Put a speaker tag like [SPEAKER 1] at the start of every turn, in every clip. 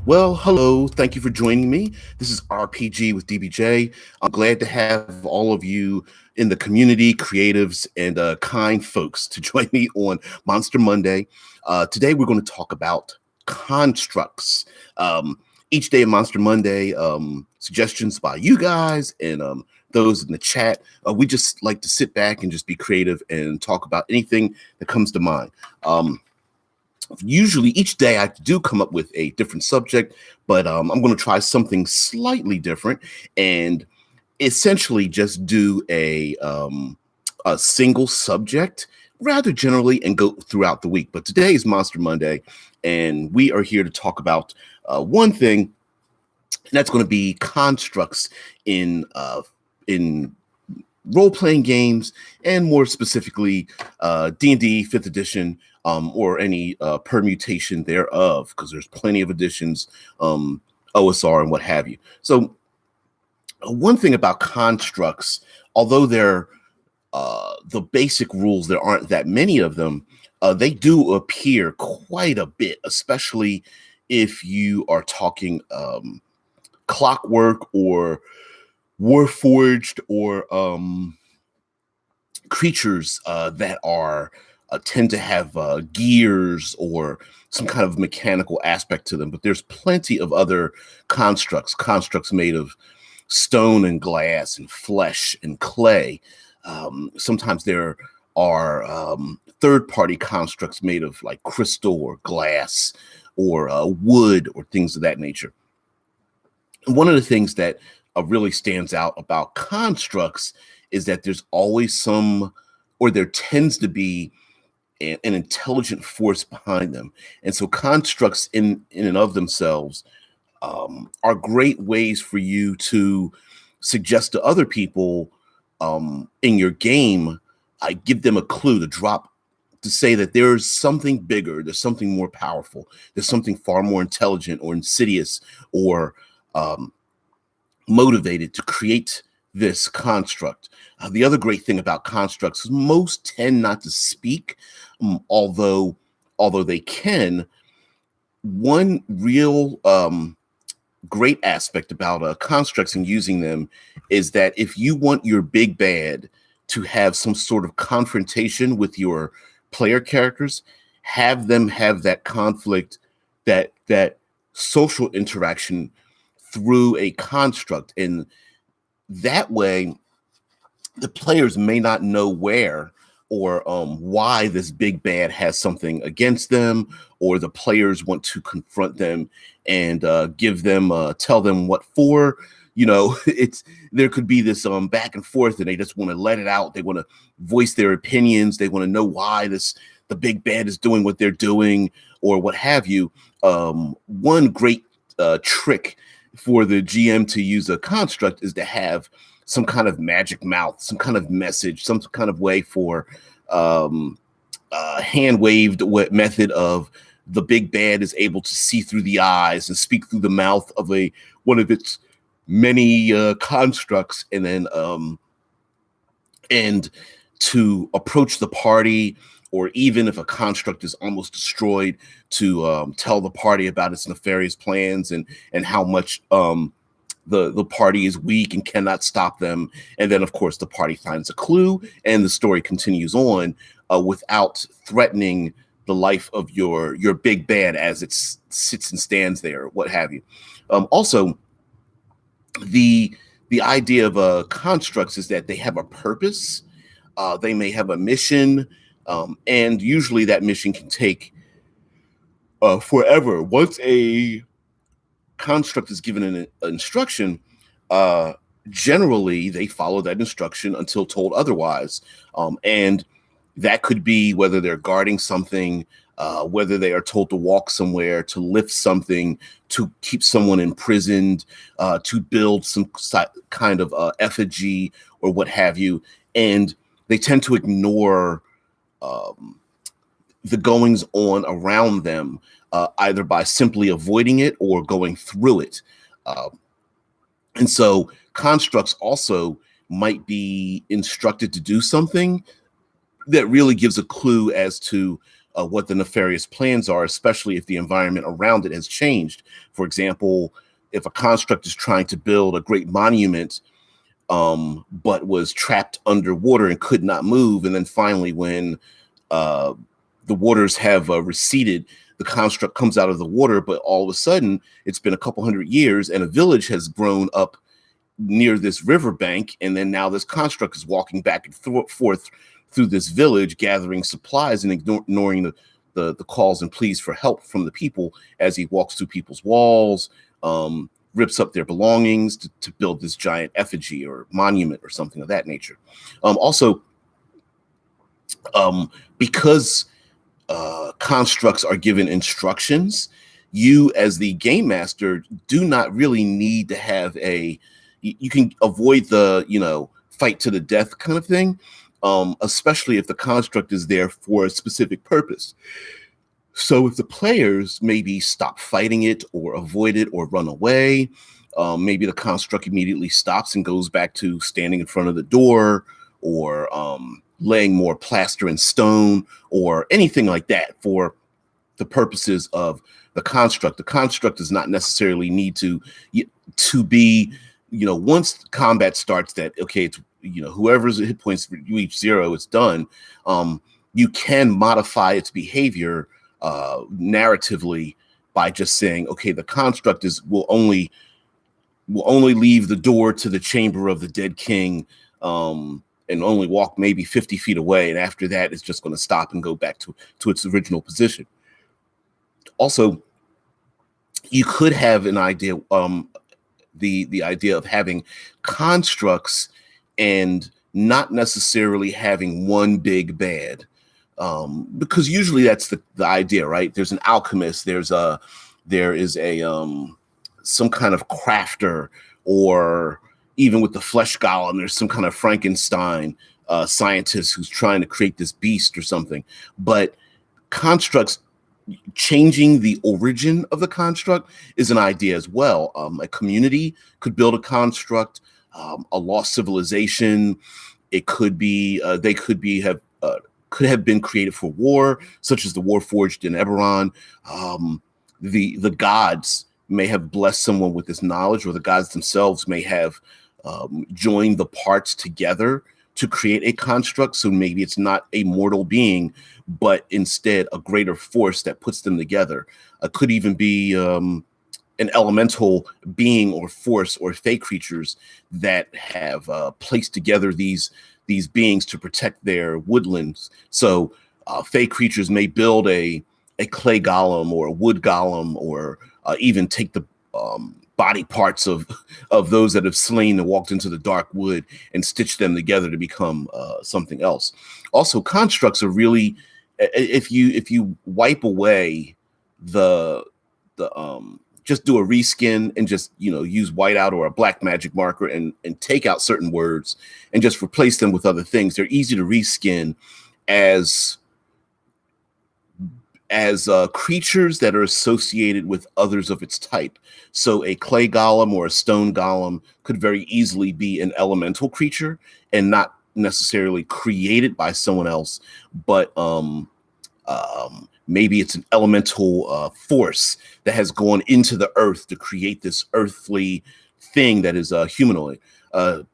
[SPEAKER 1] Well, hello. Thank you for joining me. This is RPG with DBJ. I'm glad to have all of you in the community, creatives, and kind folks to join me on Monster Monday. Today, we're going to talk about constructs. Each day of Monster Monday, suggestions by you guys and those in the chat. We just like to sit back and just be creative and talk about anything that comes to mind. Usually each day I do come up with a different subject, but I'm going to try something slightly different and essentially just do a single subject rather generally and go throughout the week. But today is Monster Monday, and we are here to talk about one thing, and that's going to be constructs in role-playing games, and more specifically D&D 5th edition, or any permutation thereof, because there's plenty of editions, OSR and what have you. So one thing about constructs, although they're the basic rules, there aren't that many of them, they do appear quite a bit, especially if you are talking clockwork or warforged or creatures that are tend to have gears or some kind of mechanical aspect to them. But there's plenty of other constructs made of stone and glass and flesh and clay. Sometimes there are third-party constructs made of like crystal or glass or wood or things of that nature. And one of the things that really stands out about constructs is that there's always there tends to be an intelligent force behind them. And so constructs in and of themselves are great ways for you to suggest to other people in your game. I give them a clue to say that there's something bigger, there's something more powerful, there's something far more intelligent or insidious or motivated to create this construct. The other great thing about constructs is most tend not to speak, although they can. One real great aspect about constructs and using them is that if you want your big bad to have some sort of confrontation with your player characters, have them have that conflict, that social interaction through a construct. And that way, the players may not know where or why this big bad has something against them, or the players want to confront them and tell them what for. There could be this back and forth, and they just want to let it out. They want to voice their opinions. They want to know why the big bad is doing what they're doing, or what have you. One great trick for the GM to use a construct is to have some kind of magic mouth, some kind of message, some kind of way for hand-waved method of the big bad is able to see through the eyes and speak through the mouth of one of its many constructs, and then and to approach the party, or even if a construct is almost destroyed, to tell the party about its nefarious plans and how much the party is weak and cannot stop them. And then, of course, the party finds a clue, and the story continues on without threatening the life of your big bad as it sits and stands there, or what have you. Also, the idea of constructs is that they have a purpose. They may have a mission, and usually that mission can take forever. Once a construct is given an instruction, generally they follow that instruction until told otherwise. And that could be whether they're guarding something, whether they are told to walk somewhere, to lift something, to keep someone imprisoned, to build some kind of effigy or what have you. And they tend to ignore the goings on around them, either by simply avoiding it or going through it. And so constructs also might be instructed to do something that really gives a clue as to what the nefarious plans are, especially if the environment around it has changed. For example, if a construct is trying to build a great monument, but was trapped underwater and could not move, and then finally, when the waters have receded, the construct comes out of the water, but all of a sudden, it's been a couple hundred years, and a village has grown up near this riverbank, and then now this construct is walking back and forth through this village, gathering supplies and ignoring the calls and pleas for help from the people as he walks through people's walls, rips up their belongings to build this giant effigy or monument or something of that nature. Also, because constructs are given instructions, you as the game master do not really need to have you can avoid the, fight to the death kind of thing, especially if the construct is there for a specific purpose. So if the players maybe stop fighting it or avoid it or run away, maybe the construct immediately stops and goes back to standing in front of the door, or laying more plaster and stone or anything like that for the purposes of the construct. The construct does not necessarily need to be, once combat starts, that, okay, it's, whoever's hit points reach 0, it's done. You can modify its behavior narratively by just saying, okay, the construct will only leave the door to the chamber of the dead king, and only walk maybe 50 feet away. And after that, it's just going to stop and go back to its original position. Also, you could have an idea, the idea of having constructs and not necessarily having one big bad, because usually that's the idea, right? There's an alchemist, there is a some kind of crafter, or even with the flesh golem, there's some kind of Frankenstein scientist who's trying to create this beast or something. But constructs, changing the origin of the construct is an idea as well. A community could build a construct, a lost civilization. It could be could have been created for war, such as the Warforged in Eberron. The gods may have blessed someone with this knowledge, or the gods themselves may have joined the parts together to create a construct. So maybe it's not a mortal being, but instead a greater force that puts them together. It could even be an elemental being or force or fey creatures that have placed together these beings to protect their woodlands. So fey creatures may build a clay golem or a wood golem, or even take the body parts of those that have slain and walked into the dark wood and stitch them together to become something else. Also, constructs are really, if you wipe away the just do a reskin and just use whiteout or a black magic marker and take out certain words and just replace them with other things, they're easy to reskin as creatures that are associated with others of its type. So a clay golem or a stone golem could very easily be an elemental creature and not necessarily created by someone else, but maybe it's an elemental force that has gone into the earth to create this earthly thing that is humanoid.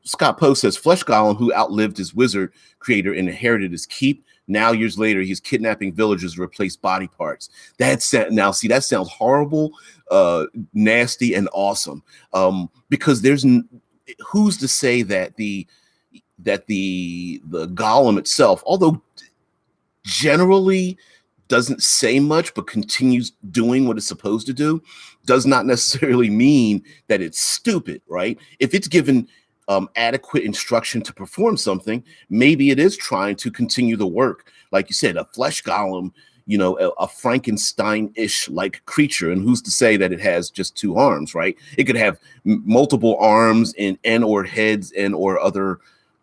[SPEAKER 1] Scott Poe says, Flesh Golem, who outlived his wizard creator and inherited his keep, now years later he's kidnapping villagers to replace body parts. That sounds horrible, nasty, and awesome. Because who's to say that the golem itself, although generally doesn't say much but continues doing what it's supposed to do, does not necessarily mean that it's stupid, right? If it's given adequate instruction to perform something, maybe it is trying to continue the work. Like you said, a flesh golem, a Frankenstein-ish like creature, and who's to say that it has just 2 arms, right? It could have multiple arms and or heads and or other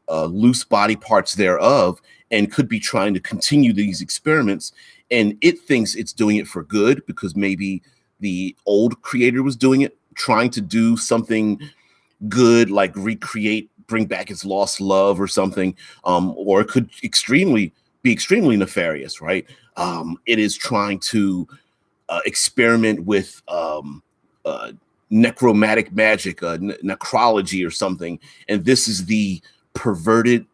[SPEAKER 1] loose body parts thereof, and could be trying to continue these experiments. And it thinks it's doing it for good because maybe the old creator was doing it, trying to do something good, like bring back its lost love or something. Or it could extremely be extremely nefarious, right? It is trying to experiment with necromantic magic, necrology or something. And this is the perverted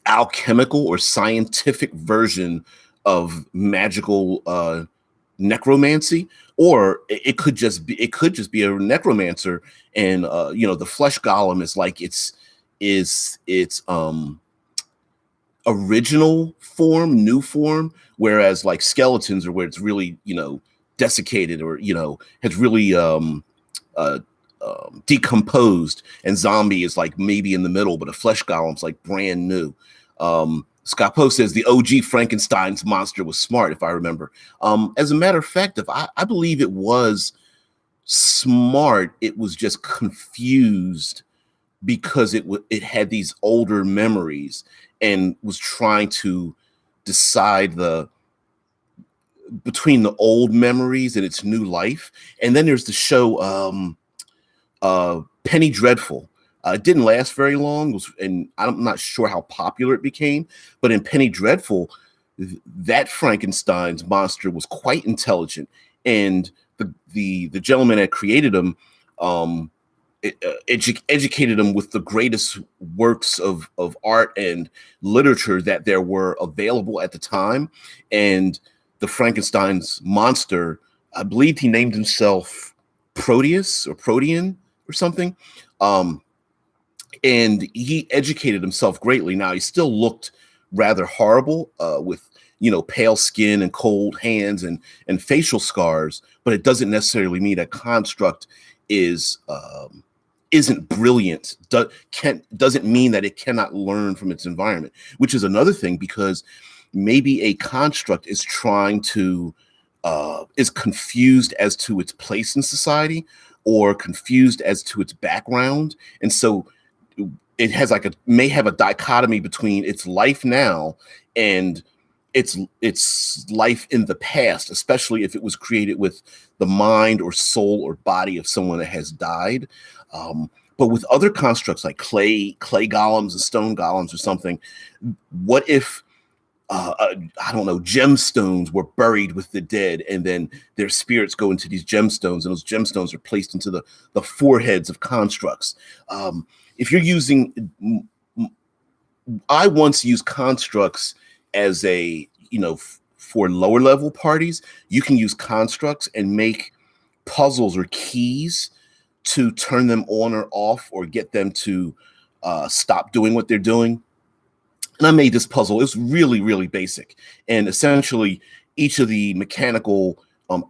[SPEAKER 1] alchemical or scientific version of magical necromancy. Or it could just be a necromancer, and the flesh golem is like its original form, new form, whereas like skeletons are where it's really, desiccated, or has really decomposed, and zombie is like maybe in the middle, but a flesh golem's like brand new. Scott Poe says the OG Frankenstein's monster was smart, if I remember. As a matter of fact, if I believe it was smart, it was just confused because it had these older memories and was trying to decide between the old memories and its new life. And then there's the show Penny Dreadful. It didn't last very long, and I'm not sure how popular it became. But in Penny Dreadful, that Frankenstein's monster was quite intelligent, and the gentleman that created him educated him with the greatest works of art and literature that there were available at the time. And the Frankenstein's monster, I believe he named himself Proteus or Protean or something. And he educated himself greatly. Now, he still looked rather horrible with, pale skin and cold hands and facial scars, but it doesn't necessarily mean that construct isn't brilliant. Doesn't mean that it cannot learn from its environment, which is another thing, because maybe a construct is trying to is confused as to its place in society, or confused as to its background, and so it has may have a dichotomy between its life now and its life in the past, especially if it was created with the mind or soul or body of someone that has died. But with other constructs like clay golems and stone golems or something, what if I don't know, gemstones were buried with the dead, and then their spirits go into these gemstones, and those gemstones are placed into the foreheads of constructs. If you're using, I once used constructs as for lower level parties. You can use constructs and make puzzles or keys to turn them on or off, or get them to stop doing what they're doing. And I made this puzzle. It was really, really basic. And essentially, each of the mechanical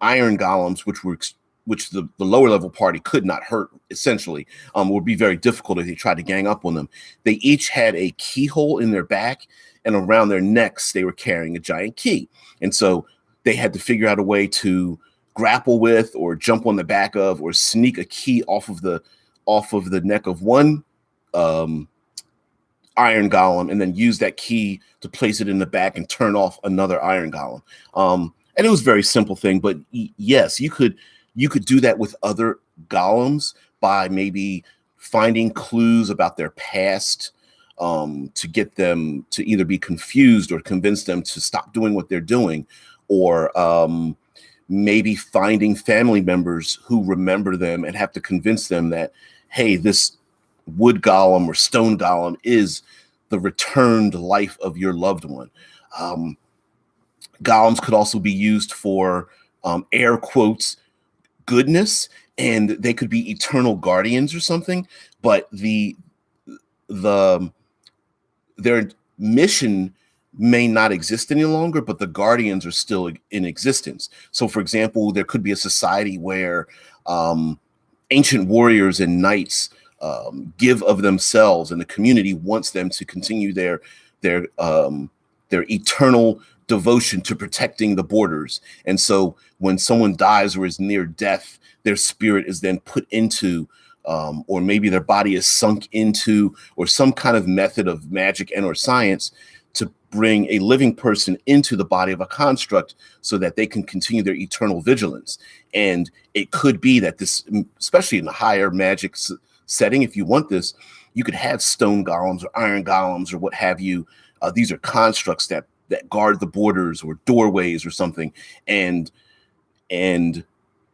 [SPEAKER 1] iron golems, which the lower level party could not hurt, essentially, would be very difficult if they tried to gang up on them. They each had a keyhole in their back, and around their necks, they were carrying a giant key. And so they had to figure out a way to grapple with, or jump on the back of, or sneak a key off of the neck of one iron golem, and then use that key to place it in the back and turn off another iron golem. And it was a very simple thing, but yes, you could do that with other golems by maybe finding clues about their past, to get them to either be confused or convince them to stop doing what they're doing, or maybe finding family members who remember them and have to convince them that, hey, this wood golem or stone golem is the returned life of your loved one. Golems could also be used for air quotes goodness, and they could be eternal guardians or something, but their mission may not exist any longer, but the guardians are still in existence. So for example, there could be a society where ancient warriors and knights give of themselves, and the community wants them to continue their eternal devotion to protecting the borders. And so when someone dies or is near death, their spirit is then put into, or maybe their body is sunk into, or some kind of method of magic and or science to bring a living person into the body of a construct so that they can continue their eternal vigilance. And it could be that this, especially in the higher magic setting, if you want this, you could have stone golems or iron golems or what have you, These are constructs that guard the borders or doorways or something, and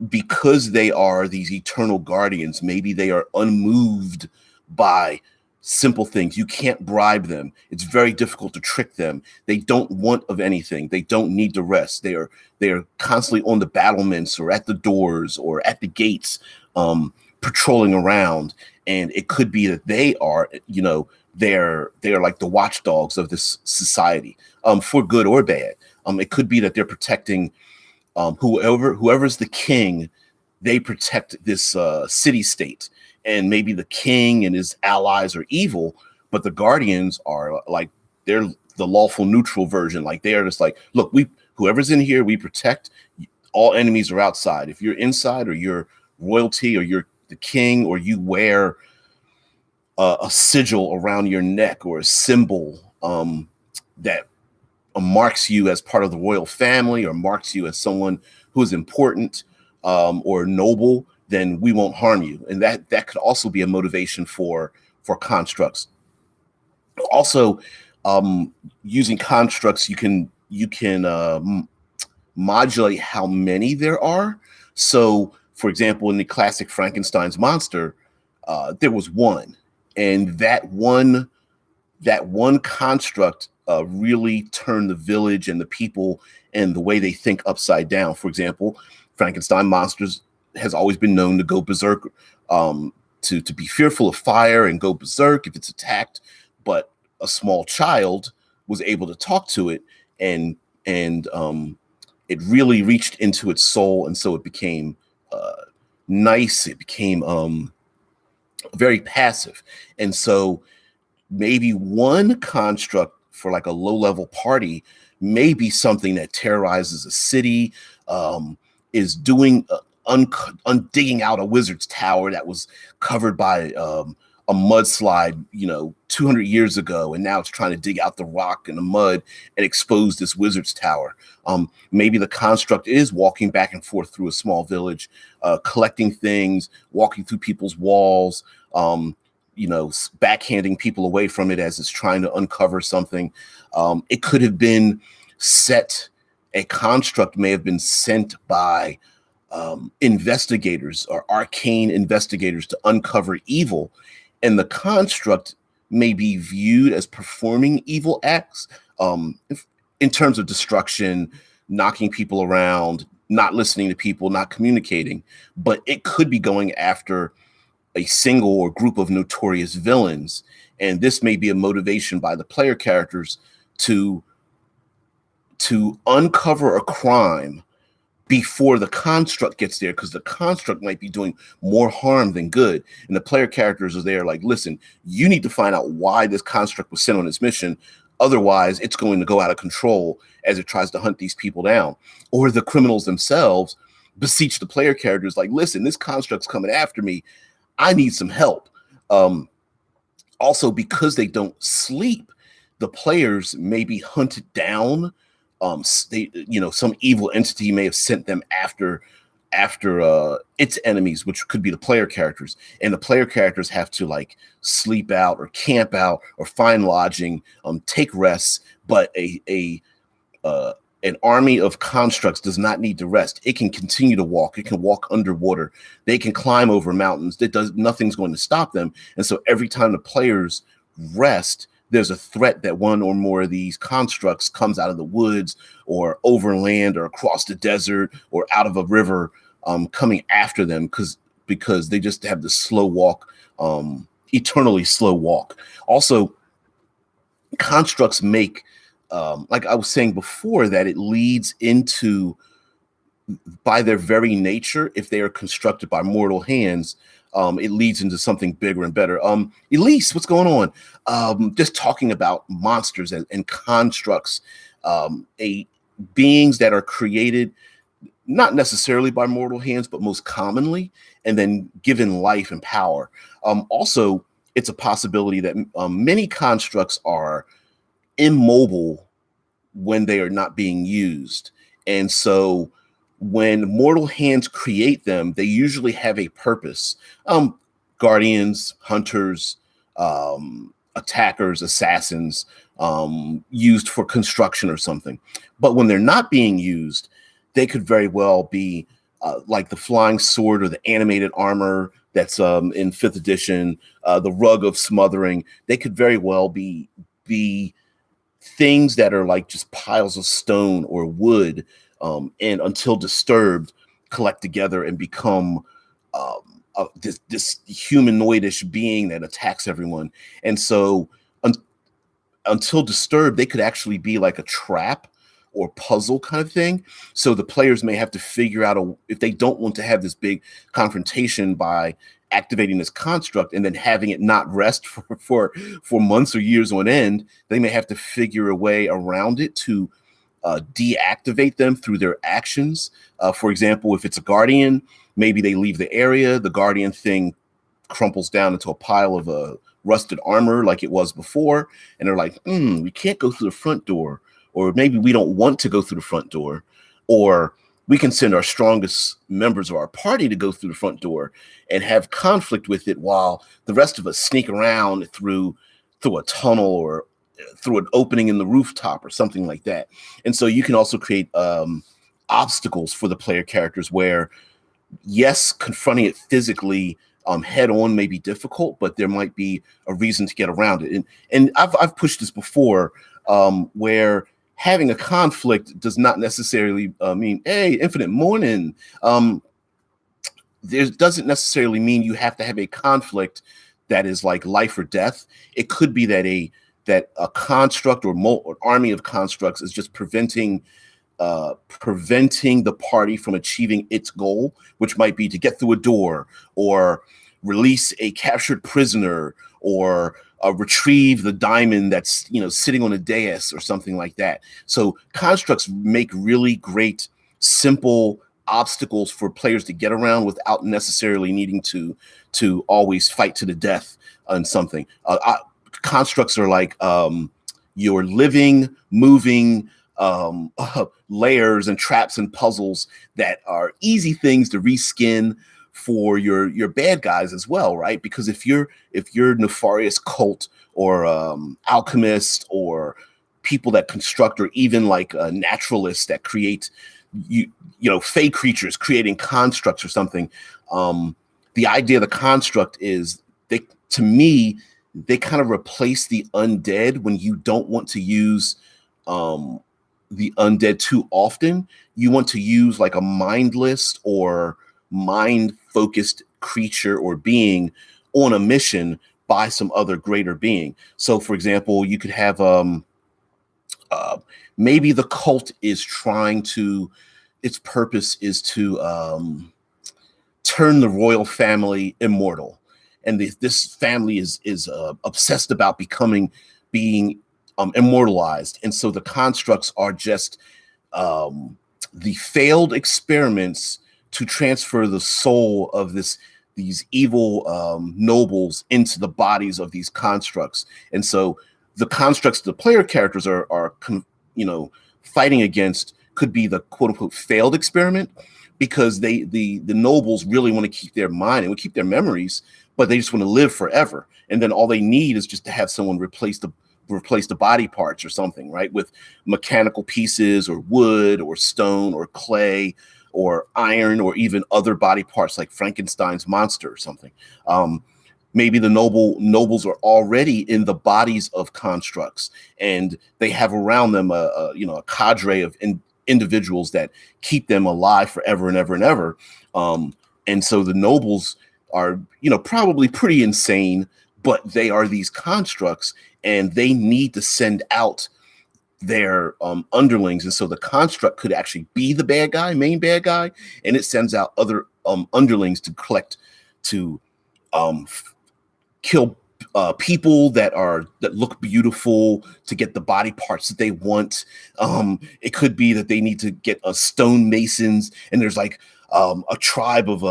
[SPEAKER 1] because they are these eternal guardians, maybe they are unmoved by simple things. You can't bribe them. It's very difficult to trick them. They don't want of anything. They don't need to rest. They are constantly on the battlements or at the doors or at the gates, patrolling around. And it could be that they are, they're like the watchdogs of this society, for good or bad. It could be that they're protecting whoever's the king. They protect this city state, and maybe the king and his allies are evil, but the guardians are like, they're the lawful neutral version. Like, they are just like, look, whoever's in here, we protect. All enemies are outside. If you're inside, or you're royalty, or you're the king, or you wear a sigil around your neck, or a symbol that marks you as part of the royal family, or marks you as someone who is important, or noble, then we won't harm you. And that could also be a motivation for constructs. Also, using constructs, you can modulate how many there are. So, for example, in the classic Frankenstein's monster, there was one, and that one construct really turned the village and the people and the way they think upside down. For example, Frankenstein monsters has always been known to go berserk, to be fearful of fire and go berserk if it's attacked. But a small child was able to talk to it, and it really reached into its soul, and so it became nice. It became very passive, and so maybe one construct for like a low-level party may be something that terrorizes a city, is doing undigging out a wizard's tower that was covered by a mudslide, 200 years ago, and now it's trying to dig out the rock and the mud and expose this wizard's tower. Maybe the construct is walking back and forth through a small village, collecting things, walking through people's walls, backhanding people away from it as it's trying to uncover something. It could have been a construct may have been sent by investigators or arcane investigators to uncover evil, and the construct may be viewed as performing evil acts, in terms of destruction, knocking people around, not listening to people, not communicating. But it could be going after a single or group of notorious villains, and this may be a motivation by the player characters to uncover a crime before the construct gets there, because the construct might be doing more harm than good. And the player characters are there like, listen, you need to find out why this construct was sent on this mission. Otherwise, it's going to go out of control as it tries to hunt these people down. Or the criminals themselves beseech the player characters like, listen, this construct's coming after me. I need some help. Also, because they don't sleep, the players may be hunted down. Some evil entity may have sent them after its enemies, which could be the player characters, and the player characters have to like sleep out or camp out or find lodging, take rests. But an army of constructs does not need to rest. It can continue to walk. It can walk underwater. They can climb over mountains. Nothing's going to stop them. And so every time the players rest, there's a threat that one or more of these constructs comes out of the woods or overland or across the desert or out of a river, coming after them because they just have the slow walk, eternally slow walk. Also, constructs make, like I was saying before, that it leads into, by their very nature, if they are constructed by mortal hands, it leads into something bigger and better. Elise, what's going on? Just talking about monsters and constructs, beings that are created not necessarily by mortal hands, but most commonly, and then given life and power. Also, it's a possibility that many constructs are immobile when they are not being used. And so when mortal hands create them, they usually have a purpose. Guardians, hunters, attackers, assassins, used for construction or something. But when they're not being used, they could very well be like the flying sword or the animated armor that's in 5th edition, the rug of smothering. They could very well be things that are like just piles of stone or wood, and until disturbed, collect together and become this humanoidish being that attacks everyone. And so until disturbed, they could actually be like a trap or puzzle kind of thing. So the players may have to figure out if they don't want to have this big confrontation by activating this construct and then having it not rest for months or years on end, they may have to figure a way around it to deactivate them through their actions. For example, if it's a guardian, maybe they leave the area, the guardian thing crumples down into a pile of rusted armor like it was before, and they're like, we can't go through the front door, or maybe we don't want to go through the front door, or we can send our strongest members of our party to go through the front door and have conflict with it while the rest of us sneak around through a tunnel or through an opening in the rooftop or something like that. And so you can also create obstacles for the player characters where, yes, confronting it physically head on may be difficult, but there might be a reason to get around it. And I've pushed this before, where having a conflict does not necessarily mean, hey, infinite morning. There doesn't necessarily mean you have to have a conflict that is like life or death. It could be that a construct or an army of constructs is just preventing the party from achieving its goal, which might be to get through a door or release a captured prisoner or retrieve the diamond that's sitting on a dais or something like that. So constructs make really great, simple obstacles for players to get around without necessarily needing to always fight to the death on something. Constructs are like your living, moving layers and traps and puzzles that are easy things to reskin for your bad guys as well, right? Because if you're nefarious cult or alchemist or people that construct, or even like naturalists that create fey creatures creating constructs or something, the idea of the construct is they kind of replace the undead when you don't want to use the undead too often. You want to use like a mindless or mind-focused creature or being on a mission by some other greater being. So, for example, you could have maybe the cult is its purpose is to turn the royal family immortal, and this family is obsessed about being immortalized, and so the constructs are just the failed experiments to transfer the soul of these evil nobles into the bodies of these constructs. And so the constructs the player characters are fighting against could be the quote unquote failed experiment, because the nobles really want to keep their mind and keep their memories, but they just want to live forever. And then all they need is just to have someone replace the body parts or something, right? With mechanical pieces or wood or stone or clay or iron, or even other body parts like Frankenstein's monster or something. Maybe the nobles are already in the bodies of constructs, and they have around them a cadre of individuals that keep them alive forever and ever and ever. And so the nobles are, probably pretty insane, but they are these constructs, and they need to send out their underlings. And so the construct could actually be the main bad guy, and it sends out other underlings to kill people that look beautiful, to get the body parts that they want. It could be that they need to get stone masons, and there's like a tribe of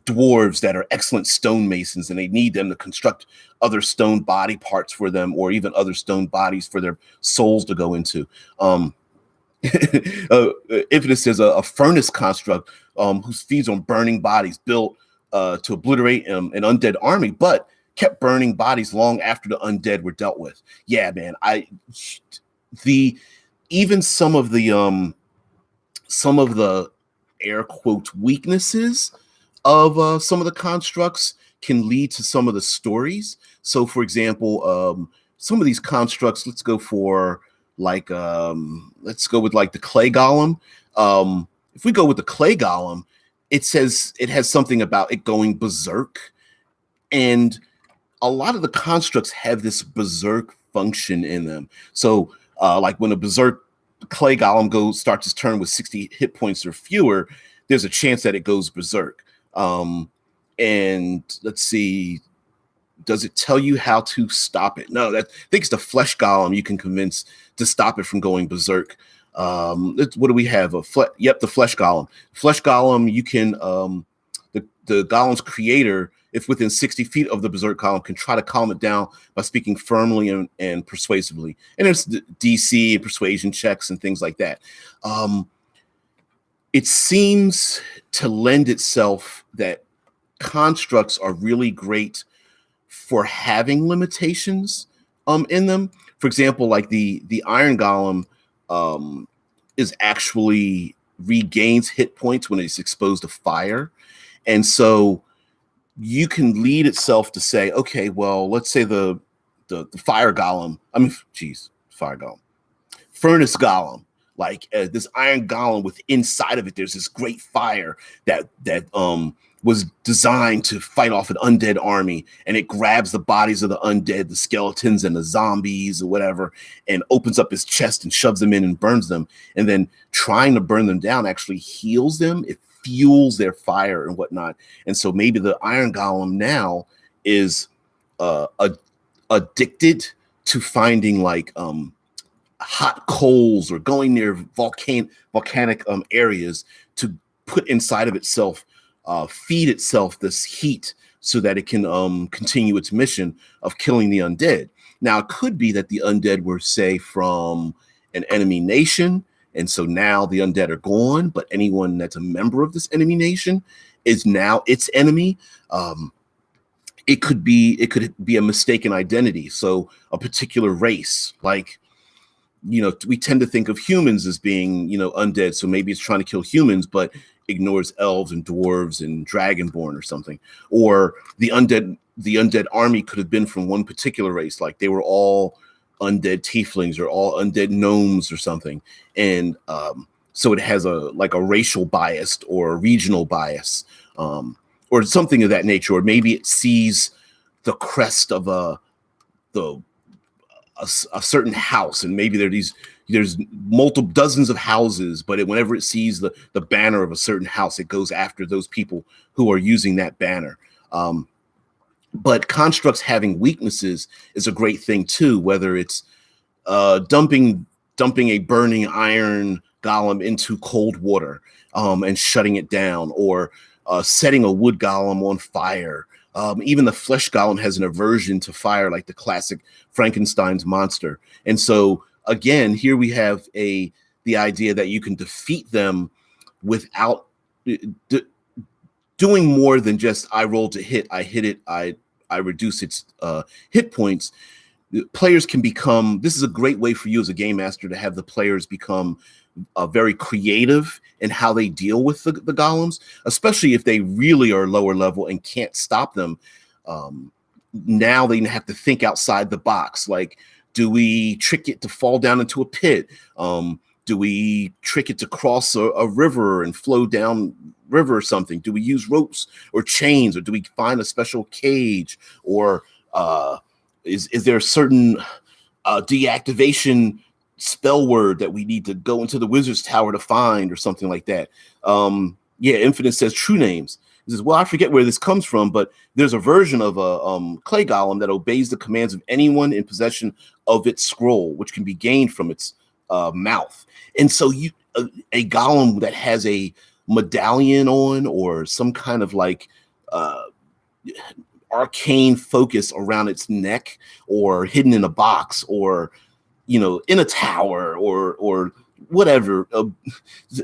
[SPEAKER 1] dwarves that are excellent stone masons, and they need them to construct other stone body parts for them, or even other stone bodies for their souls to go into. Infamous is a furnace construct who feeds on burning bodies, built to obliterate an undead army, but kept burning bodies long after the undead were dealt with. Yeah, man. Even some of the air quote weaknesses of some of the constructs can lead to some of the stories. So, for example, some of these constructs, let's go with like the clay golem. If we go with the clay golem, it says it has something about it going berserk, and a lot of the constructs have this berserk function in them. So, like when a berserk clay golem starts its turn with 60 hit points or fewer, there's a chance that it goes berserk. And let's see, does it tell you how to stop it? No, I think it's the flesh golem you can convince to stop it from going berserk. What do we have? The flesh golem. Flesh golem, you can the golem's creator, if within 60 feet of the berserk golem, can try to calm it down by speaking firmly and persuasively. And there's DC and persuasion checks and things like that. It seems to lend itself that constructs are really great for having limitations in them. For example, like the iron golem is actually regains hit points when it's exposed to fire. And so you can lead itself to say, okay, well, let's say the fire golem, fire golem, furnace golem, like this iron golem with inside of it, there's this great fire that was designed to fight off an undead army, and it grabs the bodies of the undead, the skeletons and the zombies or whatever, and opens up his chest and shoves them in and burns them. And then trying to burn them down actually heals them. It fuels their fire and whatnot. And so maybe the iron golem now is addicted to finding like hot coals or going near volcanic areas to put inside of itself, feed itself this heat so that it can continue its mission of killing the undead. Now, it could be that the undead were, say, from an enemy nation, and so now the undead are gone, but anyone that's a member of this enemy nation is now its enemy. It could be a mistaken identity. So a particular race, like, we tend to think of humans as being, undead. So maybe it's trying to kill humans, but ignores elves and dwarves and dragonborn or something. Or the undead army could have been from one particular race, like they were all undead tieflings or all undead gnomes or something. And so it has a racial bias or a regional bias, or something of that nature. Or maybe it sees the crest of a certain house, and maybe there's multiple dozens of houses, but whenever it sees the banner of a certain house, it goes after those people who are using that banner. But constructs having weaknesses is a great thing too, whether it's dumping a burning iron golem into cold water and shutting it down, or setting a wood golem on fire. Even the flesh golem has an aversion to fire, like the classic Frankenstein's monster. And so again, here we have the idea that you can defeat them without doing more than just I rolled to hit, I hit it, I reduce its hit points. Players can become, this is a great way for you as a game master to have the players become very creative in how they deal with the golems, especially if they really are lower level and can't stop them. Now they have to think outside the box. Like, do we trick it to fall down into a pit? Do we trick it to cross a river and flow down river or something? Do we use ropes or chains, or do we find a special cage? Or is there a certain deactivation spell word that we need to go into the wizard's tower to find, or something like that? Infinite says true names. He says, well, I forget where this comes from, but there's a version of a clay golem that obeys the commands of anyone in possession of its scroll, which can be gained from its mouth. And so a golem that has a medallion on, or some kind of like arcane focus around its neck, or hidden in a box, or in a tower, or whatever,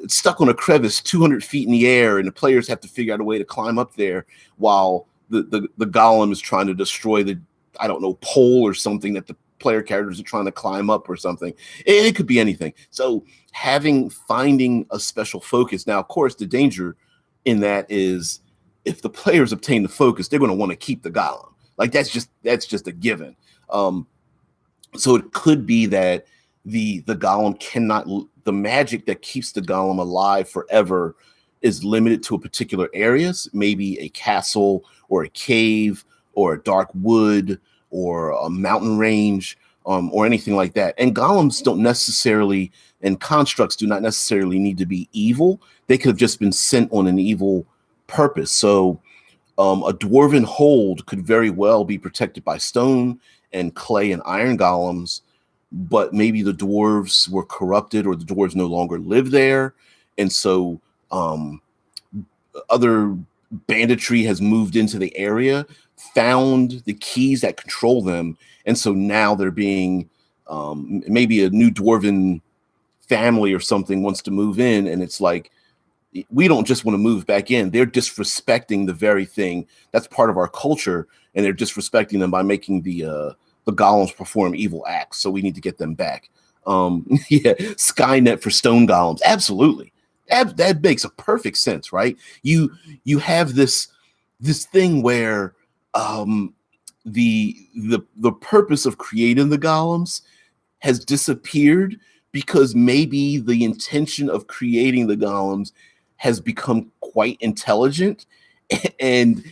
[SPEAKER 1] stuck on a crevice 200 feet in the air, and the players have to figure out a way to climb up there while the golem is trying to destroy the, I don't know, pole or something that the player characters are trying to climb up or something. It could be anything. So finding a special focus. Now, of course, the danger in that is if the players obtain the focus, they're going to want to keep the golem. Like that's just a given. So it could be that the golem cannot, the magic that keeps the golem alive forever is limited to a particular areas, maybe a castle or a cave or a dark wood or a mountain range, or anything like that. And golems don't necessarily, and constructs do not necessarily need to be evil. They could have just been sent on an evil purpose. So a dwarven hold could very well be protected by stone and clay and iron golems, but maybe the dwarves were corrupted or the dwarves no longer live there. And so other banditry has moved into the area, found the keys that control them. And so now they're being, maybe a new dwarven family or something wants to move in. And it's like, we don't just want to move back in. They're disrespecting the very thing that's part of our culture. And they're disrespecting them by making the golems perform evil acts. So we need to get them back. Yeah, Skynet for stone golems. Absolutely. That makes a perfect sense, right? You have this thing where the purpose of creating the golems has disappeared because maybe the intention of creating the golems has become quite intelligent and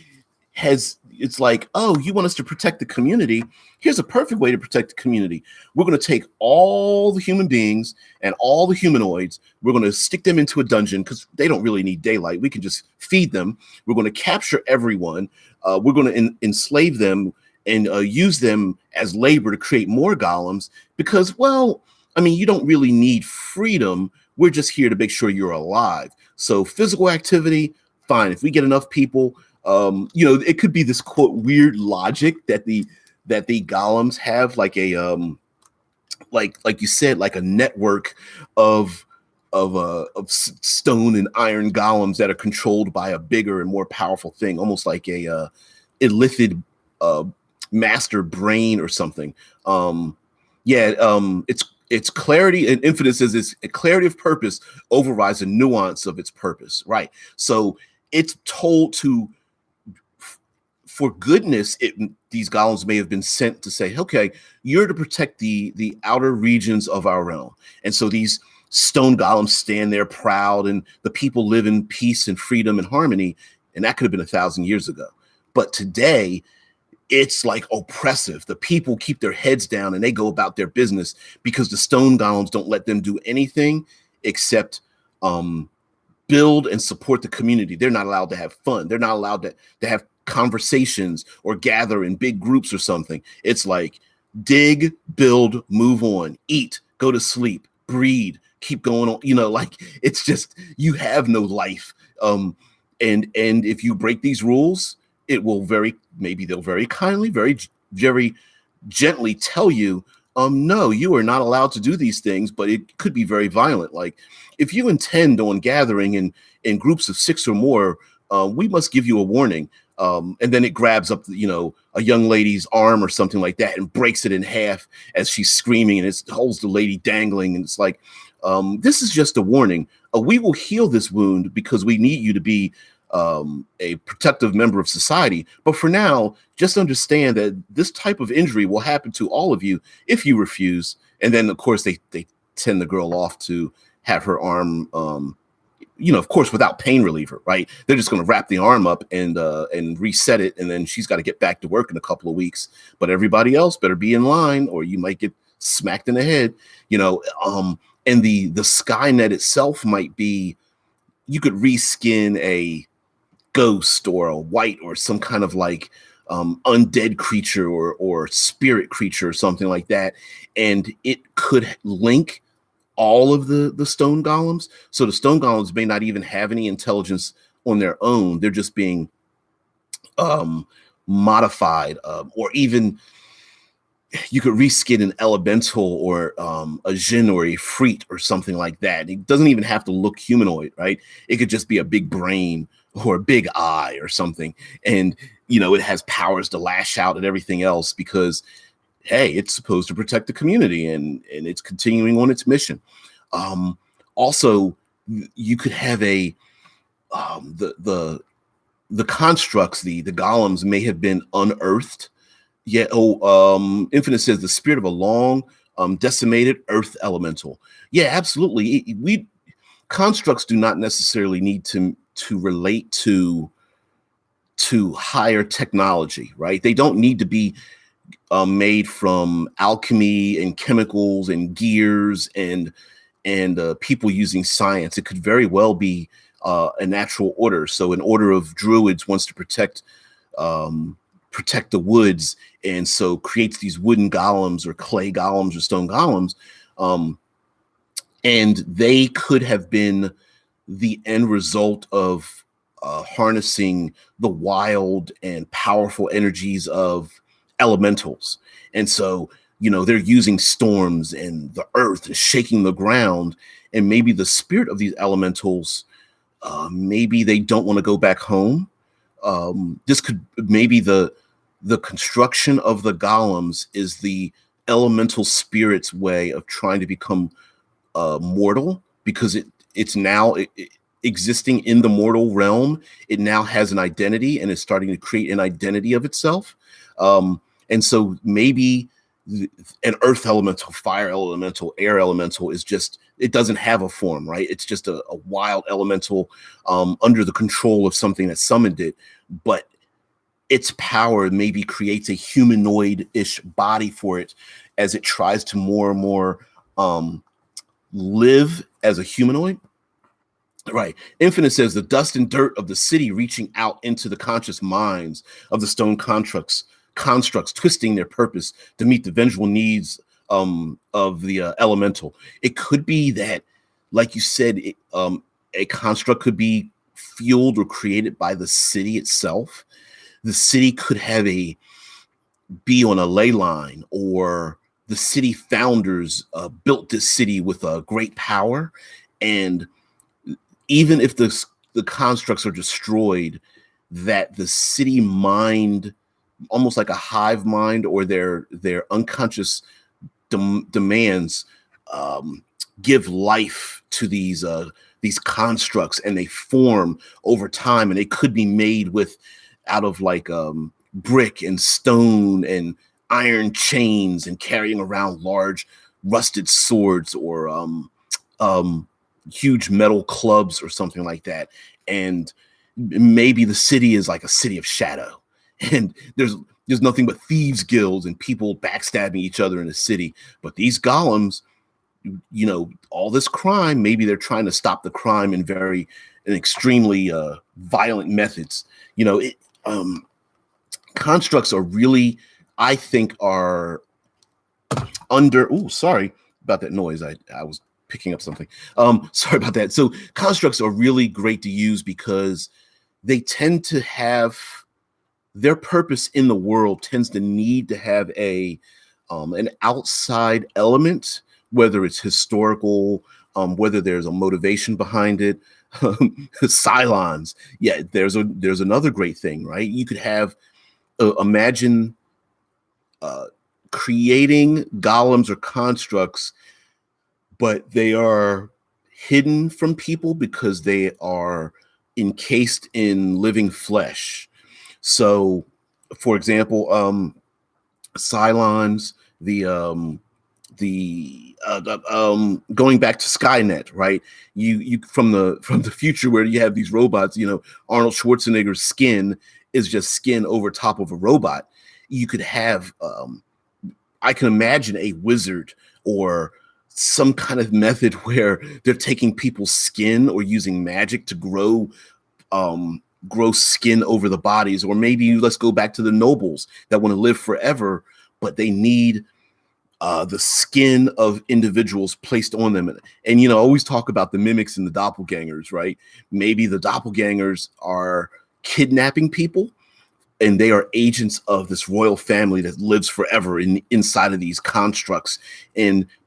[SPEAKER 1] it's like, oh, you want us to protect the community? Here's a perfect way to protect the community. We're going to take all the human beings and all the humanoids. We're going to stick them into a dungeon because they don't really need daylight. We can just feed them. We're going to capture everyone. We're going to enslave them and use them as labor to create more golems because, well, I mean, you don't really need freedom. We're just here to make sure you're alive. So physical activity, fine. If we get enough people, it could be this quote weird logic that the golems have, like a like you said, like a network of stone and iron golems that are controlled by a bigger and more powerful thing, almost like a illithid master brain or something. It's clarity, and Infinite says it's a clarity of purpose overrides the nuance of its purpose, right? So it's told to, for goodness, these golems may have been sent to say, okay, you're to protect the outer regions of our realm. And so these stone golems stand there proud and the people live in peace and freedom and harmony. And that could have been 1,000 years ago. But today, it's like oppressive. The people keep their heads down and they go about their business because the stone golems don't let them do anything except build and support the community. They're not allowed to have fun. They're not allowed to have conversations or gather in big groups or something. It's like dig, build, move on, eat, go to sleep, breed, keep going on. Like it's just, you have no life. And if you break these rules, it will they'll very kindly, very, very gently tell you, no, you are not allowed to do these things, but it could be very violent. Like if you intend on gathering in groups of 6 or more, we must give you a warning. And then it grabs up, a young lady's arm or something like that and breaks it in half as she's screaming, and it holds the lady dangling. And it's like, this is just a warning. We will heal this wound because we need you to be a protective member of society. But for now, just understand that this type of injury will happen to all of you if you refuse. And then, of course, they send the girl off to have her arm, of course, without pain reliever, right? They're just going to wrap the arm up and reset it. And then she's got to get back to work in a couple of weeks. But everybody else better be in line or you might get smacked in the head, and the Skynet itself might be, you could reskin a ghost or a white or some kind of like undead creature or spirit creature or something like that. And it could link all of the stone golems. So the stone golems may not even have any intelligence on their own. They're just being modified, or even you could reskin an elemental or a Jinn or a Freet or something like that. It doesn't even have to look humanoid, right? It could just be a big brain or a big eye or something. And it has powers to lash out and everything else because, hey, it's supposed to protect the community and it's continuing on its mission. Also, you could have a the constructs, the golems may have been unearthed. Yeah. Infinite says the spirit of a long decimated earth elemental. Yeah, absolutely. We constructs do not necessarily need to relate to higher technology, right? They don't need to be made from alchemy and chemicals and gears and people using science. It could very well be a natural order. So an order of druids wants to protect the woods, and so creates these wooden golems or clay golems or stone golems. And they could have been the end result of harnessing the wild and powerful energies of elementals. And so, they're using storms and the earth and shaking the ground. And maybe the spirit of these elementals, maybe they don't want to go back home. This could maybe the construction of the golems is the elemental spirit's way of trying to become mortal, because it's now existing in the mortal realm. It now has an identity and is starting to create an identity of itself. And so maybe an earth elemental, fire elemental, air elemental is just, it doesn't have a form, right? It's just a wild elemental under the control of something that summoned it. But its power maybe creates a humanoid-ish body for it as it tries to more and more live as a humanoid. Right. Infinite says the dust and dirt of the city reaching out into the conscious minds of the stone constructs, twisting their purpose to meet the vengeful needs of the elemental. It could be that, like you said, a construct could be fueled or created by the city itself. The city could have be on a ley line, or the city founders built this city with a great power. And even if the constructs are destroyed, that the city mind, almost like a hive mind, or their unconscious demands give life to these constructs, and they form over time, and they could be made out of like brick and stone and iron chains, and carrying around large rusted swords, or huge metal clubs or something like that. And maybe the city is like a city of shadow, and there's nothing but thieves guilds and people backstabbing each other in the city. But these golems, all this crime, maybe they're trying to stop the crime in extremely violent methods. Constructs are really, I think, are under. Oh, sorry about that noise. I was picking up something. Sorry about that. So constructs are really great to use because they tend to have their purpose in the world tends to need to have an outside element, whether it's historical, whether there's a motivation behind it. Cylons. Yeah, there's another great thing, right? You could have imagine creating golems or constructs, but they are hidden from people because they are encased in living flesh. So, for example, Cylons, going back to Skynet, right? You from the future where you have these robots, Arnold Schwarzenegger's skin is just skin over top of a robot. You could have, I can imagine a wizard or some kind of method where they're taking people's skin or using magic to grow skin over the bodies. Or maybe let's go back to the nobles that want to live forever, but they need the skin of individuals placed on them. And I always talk about the mimics and the doppelgangers, right? Maybe the doppelgangers are kidnapping people, and they are agents of this royal family that lives forever inside of these constructs.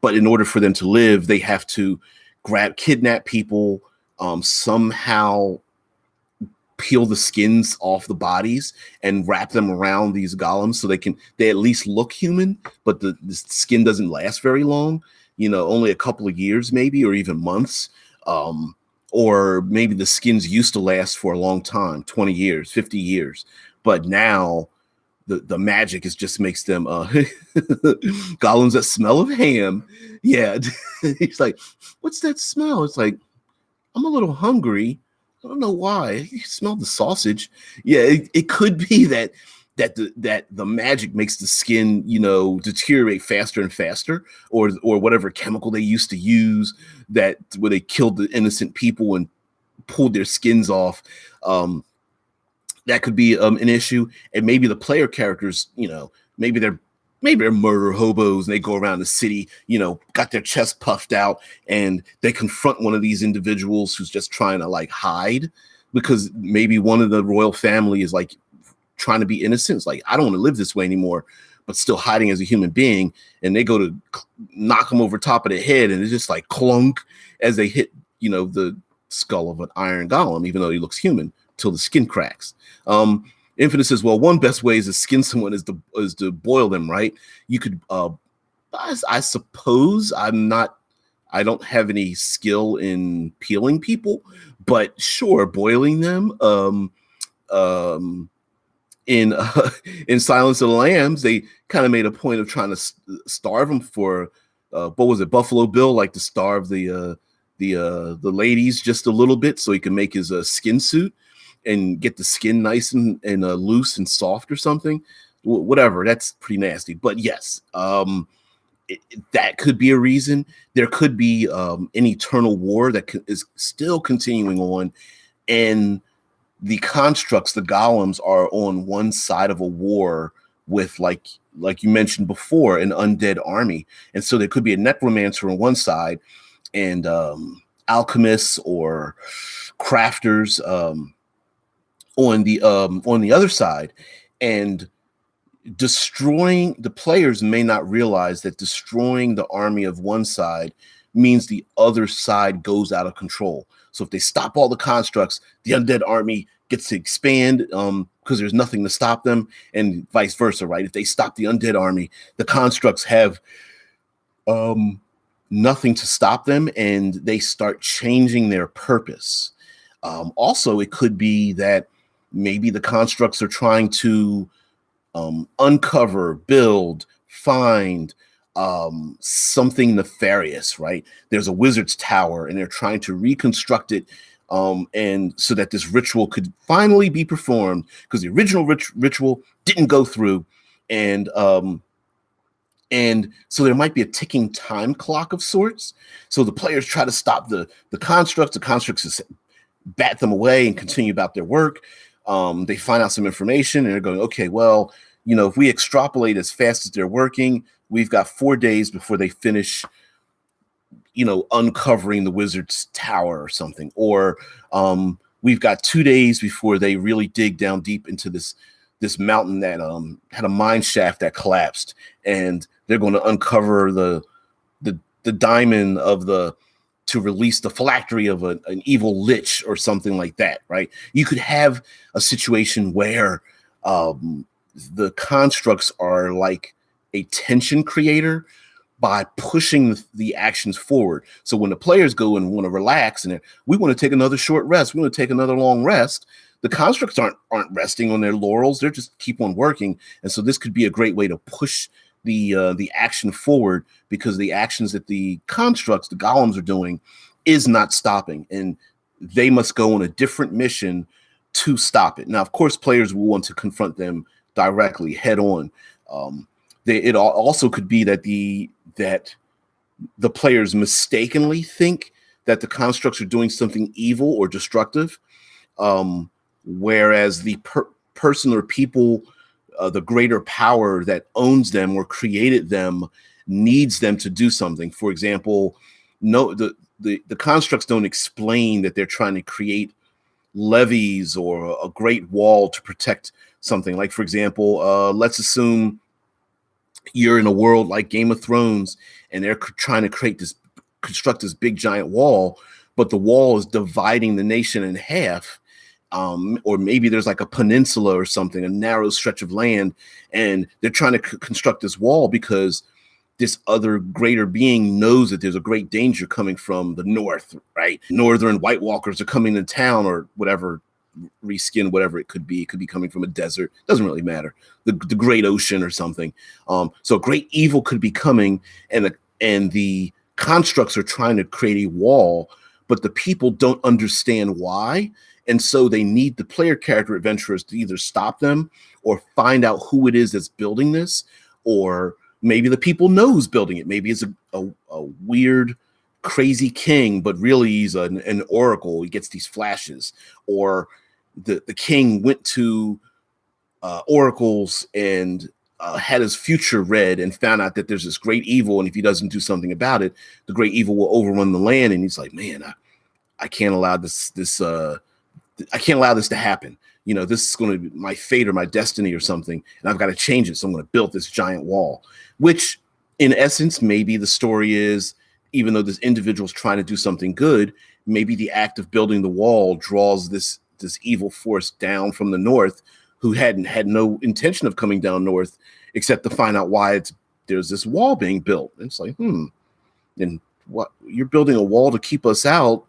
[SPEAKER 1] But in order for them to live, they have to kidnap people, somehow peel the skins off the bodies and wrap them around these golems so they at least look human, but the skin doesn't last very long, only a couple of years maybe, or even months. Or maybe the skins used to last for a long time, 20 years, 50 years, but now the magic just makes them golems that smell of ham. Yeah. He's like, what's that smell? It's like, I'm a little hungry. I don't know why. You smell the sausage. Yeah, it could be that the magic makes the skin, deteriorate faster and faster, or whatever chemical they used to use where they killed the innocent people and pulled their skins off. That could be an issue. And maybe the player characters, maybe they're murder hobos and they go around the city, got their chest puffed out, and they confront one of these individuals who's just trying to like hide, because maybe one of the royal family is like trying to be innocent. It's like, I don't want to live this way anymore, but still hiding as a human being. And they go to knock him over top of the head, and it's just like clunk as they hit, the skull of an iron golem, even though he looks human, till the skin cracks. Infinite says, well, one best way is to skin someone is to boil them, right? You could, I suppose I don't have any skill in peeling people, but sure, boiling them. In Silence of the Lambs, they kind of made a point of trying to starve them for, what was it, Buffalo Bill, like to starve the ladies just a little bit so he can make his skin suit and get the skin nice and loose and soft or something. Whatever, that's pretty nasty. But yes, that could be a reason. There could be an eternal war that is still continuing on, and the constructs, the golems, are on one side of a war with, like you mentioned before, an undead army. And so there could be a necromancer on one side and alchemists or crafters on the other side. And destroying the players may not realize that destroying the army of one side means the other side goes out of control. So if they stop all the constructs, the undead army gets to expand because there's nothing to stop them, and vice versa, right? If they stop the undead army, the constructs have nothing to stop them, and they start changing their purpose. Also, it could be that maybe the constructs are trying to uncover, build, find something nefarious, right? There's a wizard's tower and they're trying to reconstruct it, and so that this ritual could finally be performed, because the original ritual didn't go through. And so there might be a ticking time clock of sorts. So the players try to stop the constructs. The constructs just bat them away and continue about their work. They find out some information and they're going, okay, well, if we extrapolate as fast as they're working, we've got 4 days before they finish, uncovering the wizard's tower or something. Or we've got 2 days before they really dig down deep into this mountain that had a mine shaft that collapsed, and they're going to uncover the diamond to release the phylactery of an evil lich or something like that, right? You could have a situation where the constructs are like a tension creator by pushing the actions forward. So when the players go and want to relax and we want to take another short rest, we want to take another long rest, the constructs aren't resting on their laurels. They're just keep on working. And so this could be a great way to push the action forward, because the actions that the constructs, the golems, are doing is not stopping, and they must go on a different mission to stop it. Now, of course, players will want to confront them directly, head on. It also could be that the players mistakenly think that the constructs are doing something evil or destructive, whereas the person or people, the greater power that owns them or created them, needs them to do something. For example, the constructs don't explain that they're trying to create levees or a great wall to protect something. Like, for example, let's assume you're in a world like Game of Thrones and they're trying to construct this big giant wall, but the wall is dividing the nation in half. or maybe there's like a peninsula or something, a narrow stretch of land, and they're trying to construct this wall because this other greater being knows that there's a great danger coming from the north, right? Northern White Walkers are coming to town, or whatever, reskin, whatever it could be. It could be coming from a desert. Doesn't really matter. The great ocean or something. So great evil could be coming, and the constructs are trying to create a wall, but the people don't understand why. And so they need the player character adventurers to either stop them or find out who it is that's building this, or maybe the people know who's building it. Maybe it's a weird, crazy king, but really he's an oracle. He gets these flashes. Or the king went to oracles and had his future read and found out that there's this great evil, and if he doesn't do something about it, the great evil will overrun the land. And he's like, man, I can't allow this I can't allow this to happen. You know, this is going to be my fate or my destiny or something, and I've got to change it. So I'm going to build this giant wall, which in essence, maybe the story is, even though this individual's trying to do something good, maybe the act of building the wall draws this evil force down from the north, who had no intention of coming down north, except to find out why there's this wall being built. And it's like, and what, you're building a wall to keep us out?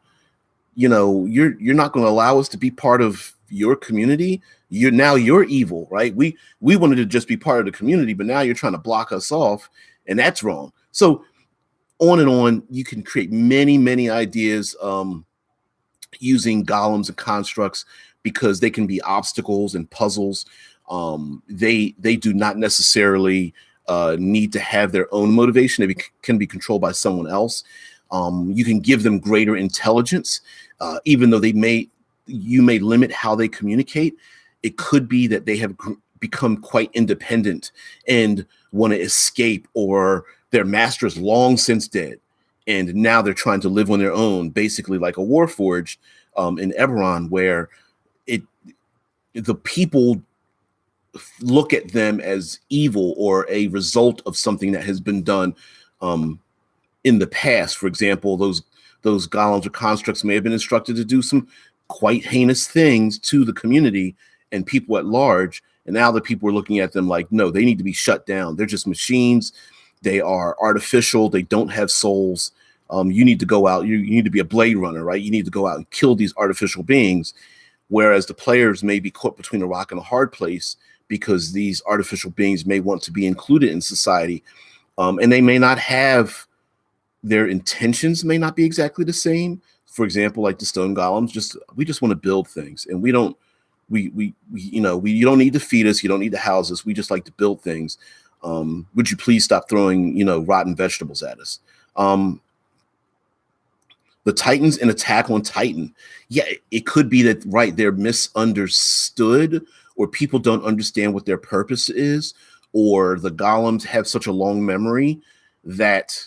[SPEAKER 1] You know, you're not going to allow us to be part of your community. You're evil, right? We wanted to just be part of the community, but now you're trying to block us off, and that's wrong. So on and on, you can create many ideas using golems and constructs, because they can be obstacles and puzzles. They do not necessarily need to have their own motivation. They can be controlled by someone else. You can give them greater intelligence, even though you may limit how they communicate. It could be that they have become quite independent and want to escape, or their master is long since dead, and now they're trying to live on their own, basically like a Warforged in Eberron, where the people look at them as evil or a result of something that has been done in the past. For example, those golems or constructs may have been instructed to do some quite heinous things to the community and people at large, and now the people are looking at them like, no, they need to be shut down. They're just machines. They are artificial. They don't have souls. You need to go out. You need to be a Blade Runner, right? You need to go out and kill these artificial beings. Whereas the players may be caught between a rock and a hard place, because these artificial beings may want to be included in society, and they may not have, their intentions may not be exactly the same. For example, like the stone golems, we just want to build things, and you don't need to feed us, you don't need to house us. We just like to build things. Would you please stop throwing rotten vegetables at us? The Titans and Attack on Titan. Yeah, it could be that, right, they're misunderstood, or people don't understand what their purpose is, or the golems have such a long memory that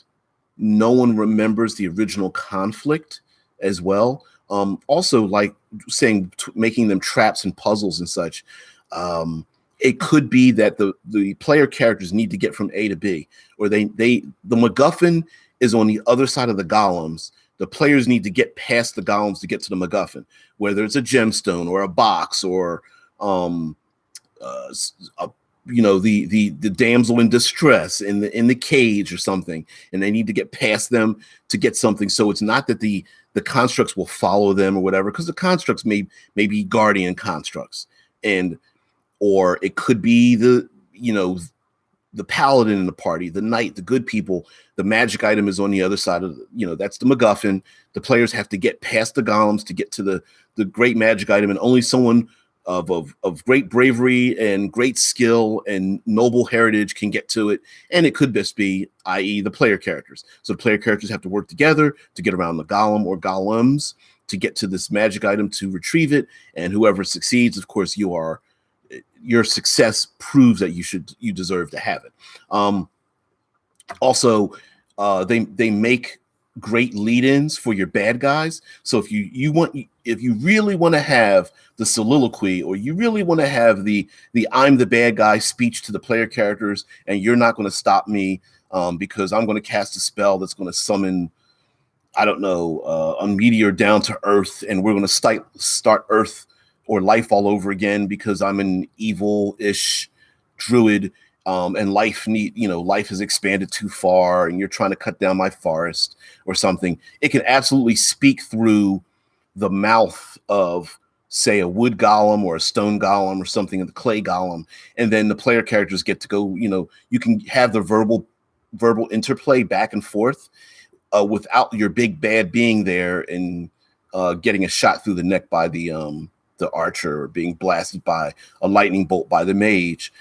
[SPEAKER 1] no one remembers the original conflict as well. Also, like saying, making them traps and puzzles and such. It could be that the player characters need to get from A to B, or the MacGuffin is on the other side of the golems. The players need to get past the golems to get to the MacGuffin, whether it's a gemstone or a box, or the damsel in distress in the cage or something, and they need to get past them to get something. So it's not that the constructs will follow them or whatever, because the constructs may be guardian constructs, or it could be the paladin in the party, the knight, the good people. The magic item is on the other side of that's the MacGuffin. The players have to get past the golems to get to the great magic item, and only someone of great bravery and great skill and noble heritage can get to it. And it could just be, i.e., the player characters. So the player characters have to work together to get around the golem or golems to get to this magic item to retrieve it. And whoever succeeds, of course, your success proves that you deserve to have it. Also, they make great lead-ins for your bad guys. So if you really want to have the soliloquy, or you really want to have the I'm the bad guy speech to the player characters, and you're not going to stop me because I'm going to cast a spell that's going to summon, I don't know, a meteor down to Earth, and we're going to start Earth or life all over again because I'm an evil-ish druid, and life has expanded too far, and you're trying to cut down my forest or something. It can absolutely speak through the mouth of, say, a wood golem or a stone golem or something, of the clay golem, and then the player characters get to go. You can have the verbal interplay back and forth without your big bad being there and getting a shot through the neck by the archer, or being blasted by a lightning bolt by the mage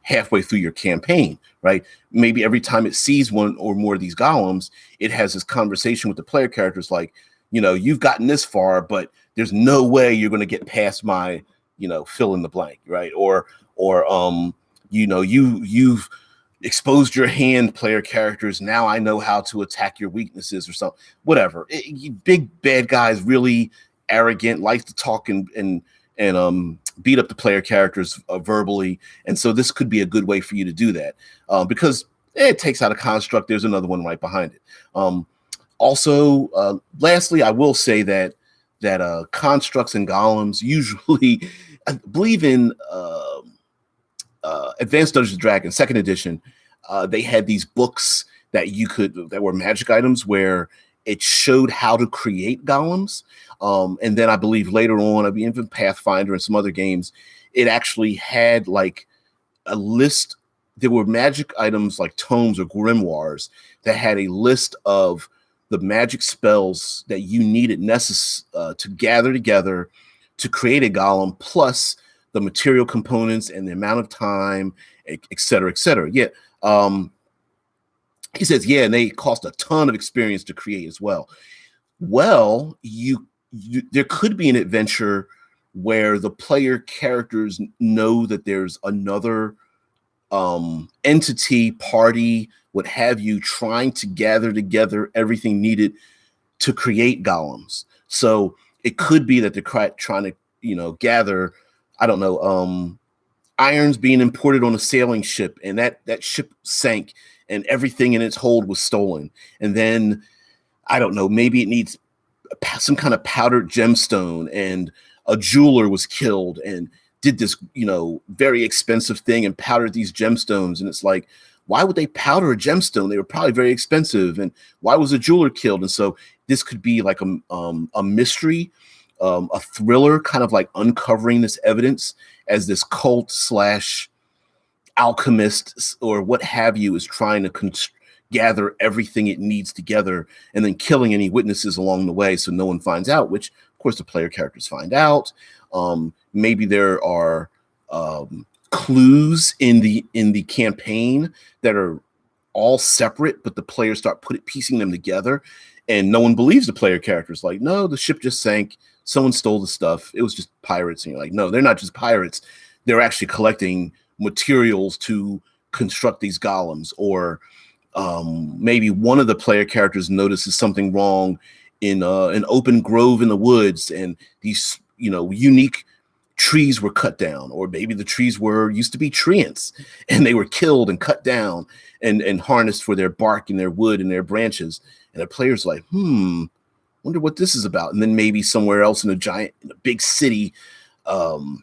[SPEAKER 1] halfway through your campaign, right? Maybe every time it sees one or more of these golems, it has this conversation with the player characters like, you've gotten this far, but there's no way you're going to get past my, fill in the blank, right? Or you've exposed your hand, player characters. Now I know how to attack your weaknesses or something, whatever. Big bad guys, really arrogant, likes to talk and beat up the player characters verbally. And so this could be a good way for you to do that because it takes out a construct. There's another one right behind it. Also, lastly, I will say that constructs and golems usually, I believe in Advanced Dungeons & Dragons, 2nd edition, they had these books that were magic items where it showed how to create golems. And then I believe later on, even Pathfinder and some other games, it actually had like a list. There were magic items like tomes or grimoires that had a list of the magic spells that you needed to gather together to create a golem, plus the material components and the amount of time, et cetera, et cetera. Yeah. He says, yeah, and they cost a ton of experience to create as well. Well, there could be an adventure where the player characters know that there's another entity, party, what have you, trying to gather together everything needed to create golems. So it could be that they're trying to, gather, I don't know, irons being imported on a sailing ship, and that ship sank and everything in its hold was stolen. And then, I don't know, maybe it needs some kind of powdered gemstone, and a jeweler was killed and did this, very expensive thing and powdered these gemstones. And it's like, why would they powder a gemstone? They were probably very expensive. And why was a jeweler killed? And so this could be like a mystery, a thriller, kind of like uncovering this evidence as this cult / alchemist or what have you is trying to gather everything it needs together, and then killing any witnesses along the way so no one finds out, which of course the player characters find out. Maybe there are clues in the campaign that are all separate, but the players start piecing them together, and no one believes the player characters. Like, no, the ship just sank. Someone stole the stuff. It was just pirates. And you're like, no, they're not just pirates. They're actually collecting materials to construct these golems. Or maybe one of the player characters notices something wrong in an open grove in the woods, and these unique trees were cut down, or maybe the trees used to be treants and they were killed and cut down and harnessed for their bark and their wood and their branches. And the player's like, wonder what this is about. And then maybe somewhere else in a big city, the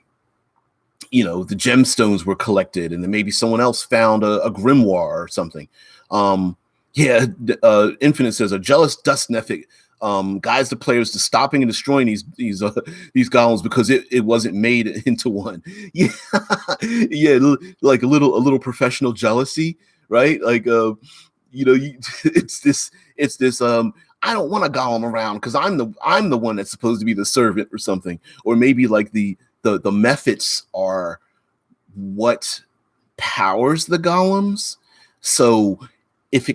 [SPEAKER 1] gemstones were collected, and then maybe someone else found a grimoire or something. Infinite says a jealous dust nephic guides the players to stopping and destroying these golems because it wasn't made into one. Yeah, yeah, like a little professional jealousy, right? Like it's this. I don't want a golem around because I'm the one that's supposed to be the servant or something. Or maybe like the methods are what powers the golems. So if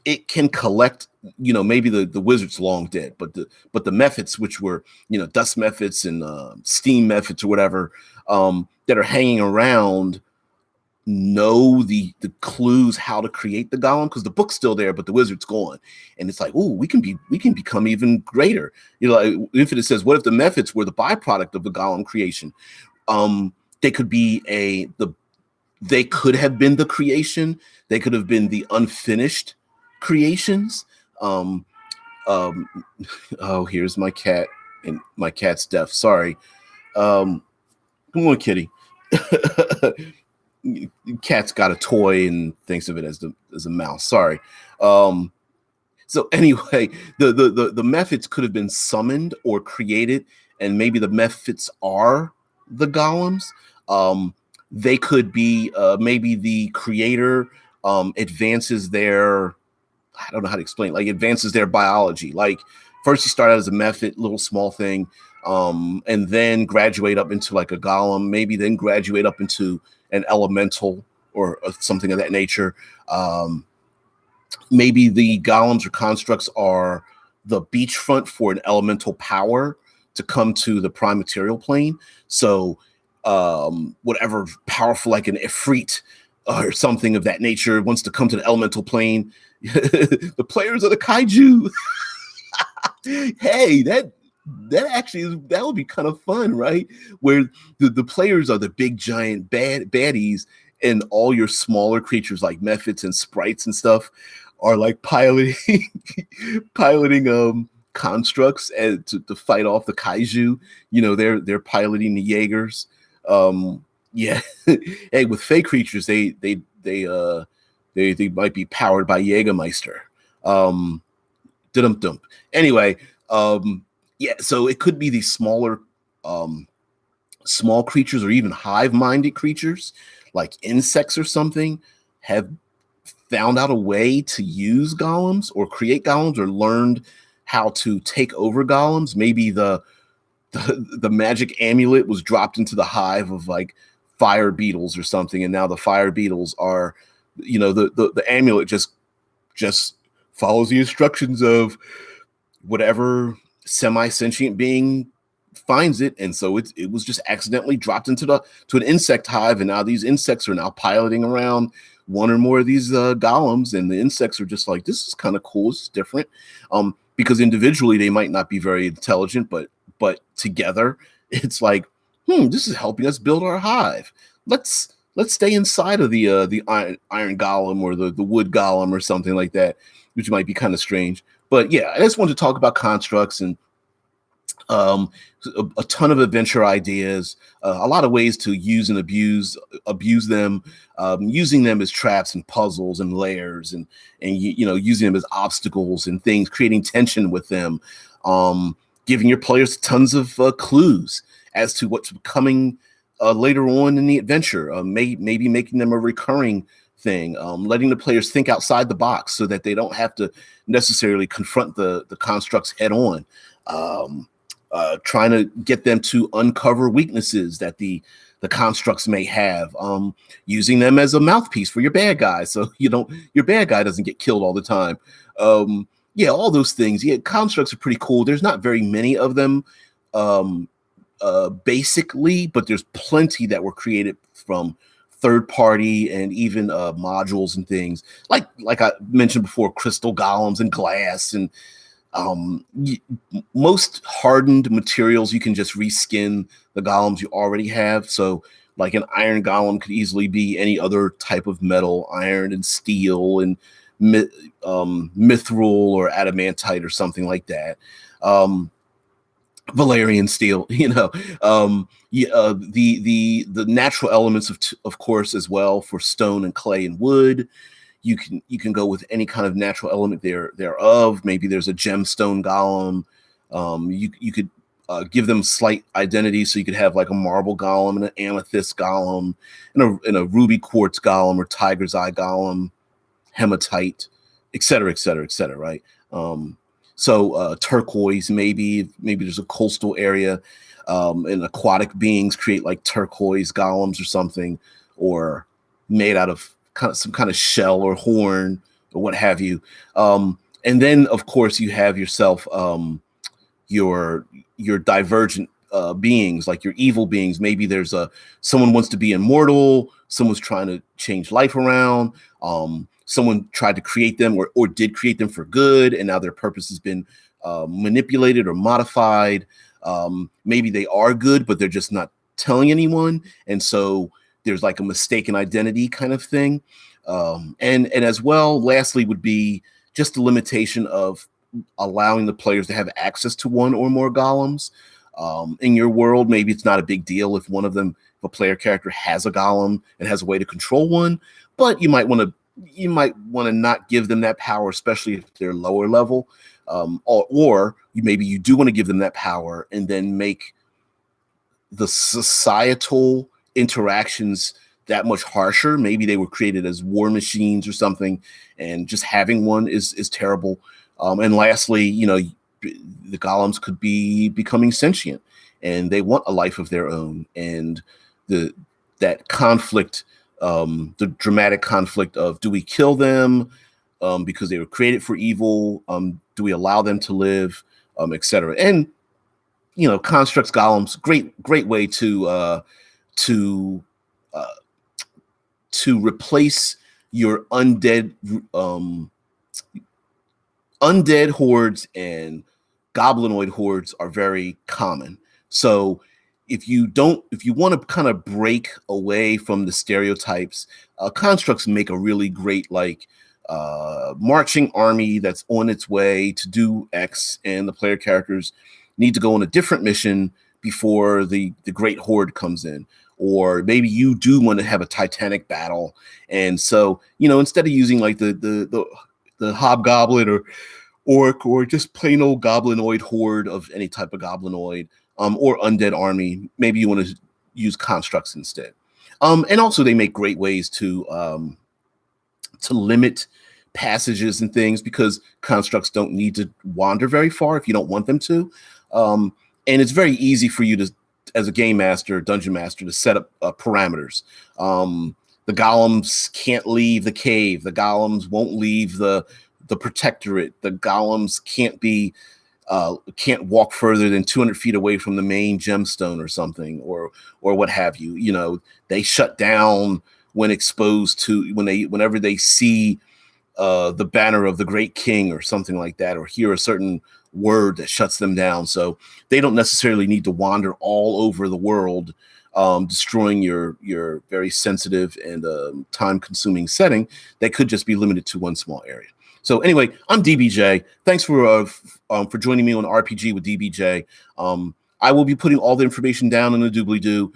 [SPEAKER 1] it can collect, maybe the wizard's long dead, but the methods, which were dust methods and steam methods or whatever, that are hanging around, know the clues how to create the golem, because the book's still there but the wizard's gone, and it's like, oh, we can become even greater. Infinite says, what if the methods were the byproduct of the golem creation? They could have been the creation. They could have been the unfinished creations. Oh, here's my cat, and my cat's deaf. Sorry. Come on, kitty. Cat's got a toy and thinks of it as a mouse. Sorry. Um, so anyway, the methods could have been summoned or created, and maybe the methods are the golems. Um, they could be maybe the creator advances their, I don't know how to explain, like advances their biology. Like first you start out as a method, little small thing, and then graduate up into like a golem, maybe then graduate up into an elemental or something of that nature. Maybe the golems or constructs are the beachfront for an elemental power to come to the prime material plane. So whatever powerful, like an Ifrit or something of that nature, wants to come to the elemental plane. The players are the kaiju. Hey, that actually that would be kind of fun, right? Where the players are the big giant baddies, and all your smaller creatures like methods and sprites and stuff are like piloting constructs and to fight off the kaiju. You know, they're piloting the Jaegers. Yeah. Hey, with fake creatures, they might be powered by Jägermeister. Dum. Anyway, yeah, so it could be these smaller small creatures or even hive-minded creatures like insects or something have found out a way to use golems or create golems or learned how to take over golems. Maybe the magic amulet was dropped into the hive of like fire beetles or something, and now the fire beetles are, you know, the amulet just follows the instructions of whatever semi-sentient being finds it, and so it was just accidentally dropped into an insect hive, and now these insects are now piloting around one or more of these golems, and the insects are just like, this is kind of cool, this is different, because individually they might not be very intelligent, but together it's like, this is helping us build our hive. Let's stay inside of the iron golem or the wood golem or something like that, which might be kind of strange. But yeah, I just wanted to talk about constructs and a ton of adventure ideas, a lot of ways to use and abuse them, using them as traps and puzzles and layers, and you know, using them as obstacles and things, creating tension with them, giving your players tons of clues as to what's coming later on in the adventure, maybe making them a recurring thing, letting the players think outside the box so that they don't have to necessarily confront the constructs head on, trying to get them to uncover weaknesses that the constructs may have, using them as a mouthpiece for your bad guy, so your bad guy doesn't get killed all the time. Yeah, all those things. Yeah, constructs are pretty cool. There's not very many of them, basically, but there's plenty that were created from third party and even modules and things like I mentioned before, crystal golems and glass, and most hardened materials you can just reskin the golems you already have. So like an iron golem could easily be any other type of metal, iron and steel and mithril or adamantite or something like that. Valerian steel, you know, the natural elements of course as well for stone and clay and wood. You can go with any kind of natural element thereof. Maybe there's a gemstone golem. You could give them slight identity, so you could have like a marble golem and an amethyst golem and a ruby quartz golem or tiger's eye golem, hematite, et cetera, et cetera, et cetera, right? So turquoise, maybe there's a coastal area, and aquatic beings create like turquoise golems or something, or made out of some kind of shell or horn or what have you. And then of course you have yourself your divergent beings, like your evil beings. Maybe there's someone wants to be immortal, someone's trying to change life around, someone tried to create them or did create them for good, and now their purpose has been manipulated or modified. Maybe they are good, but they're just not telling anyone, and so there's like a mistaken identity kind of thing. And as well, lastly, would be just the limitation of allowing the players to have access to one or more golems. In your world, maybe it's not a big deal if one of them, if a player character has a golem and has a way to control one, but you might want to not give them that power, especially if they're lower level. Or maybe you do want to give them that power and then make the societal interactions that much harsher. Maybe they were created as war machines or something, and just having one is terrible. And lastly, the golems could be becoming sentient, and they want a life of their own. And that conflict, the dramatic conflict of, do we kill them because they were created for evil? Do we allow them to live, etc. And constructs, golems, great way to replace your undead hordes, and goblinoid hordes are very common. So if you want to kind of break away from the stereotypes, constructs make a really great marching army that's on its way to do X, and the player characters need to go on a different mission before the great horde comes in. Or maybe you do want to have a titanic battle, and so instead of using like the hobgoblin or orc or just plain old goblinoid horde of any type of goblinoid or undead army, maybe you want to use constructs instead. And also they make great ways to limit passages and things, because constructs don't need to wander very far if you don't want them to. And it's very easy for you to, as a game master, dungeon master, to set up parameters. The golems can't leave the cave. The golems won't leave the protectorate. The golems can't walk further than 200 feet away from the main gemstone or something, or what have you. They shut down when exposed to, whenever they see the banner of the great king or something like that, or hear a certain word that shuts them down. So they don't necessarily need to wander all over the world, destroying your very sensitive and time-consuming setting. They could just be limited to one small area. So anyway, I'm DBJ. Thanks for joining me on RPG with DBJ. I will be putting all the information down in the doobly-doo.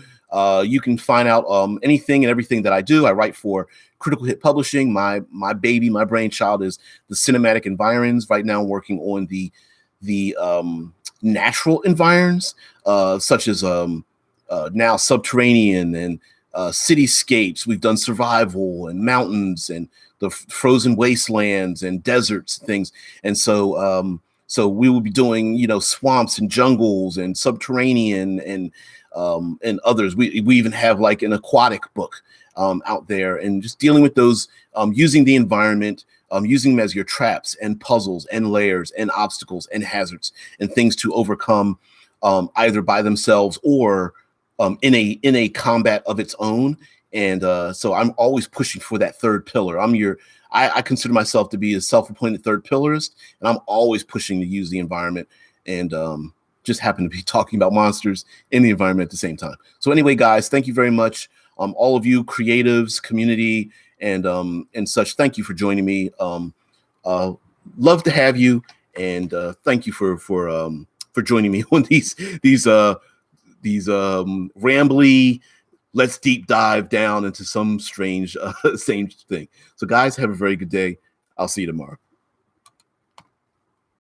[SPEAKER 1] You can find out anything and everything that I do. I write for Critical Hit Publishing. My baby, my brainchild is the cinematic environs. Right now I'm working on the natural environs, such as now subterranean and cityscapes. We've done survival and mountains and the frozen wastelands and deserts and things. And so we will be doing, swamps and jungles and subterranean and others. We even have like an aquatic book out there, and just dealing with those, using the environment, using them as your traps and puzzles and layers and obstacles and hazards and things to overcome, either by themselves or in a combat of its own. And so I'm always pushing for that third pillar. I consider myself to be a self-appointed third pillarist, and I'm always pushing to use the environment, and just happen to be talking about monsters in the environment at the same time. So anyway, guys, thank you very much. All of you creatives, community, and such, thank you for joining me. Love to have you, and thank you for joining me on these rambly, let's deep dive down into some strange thing. So guys, have a very good day. I'll see you tomorrow.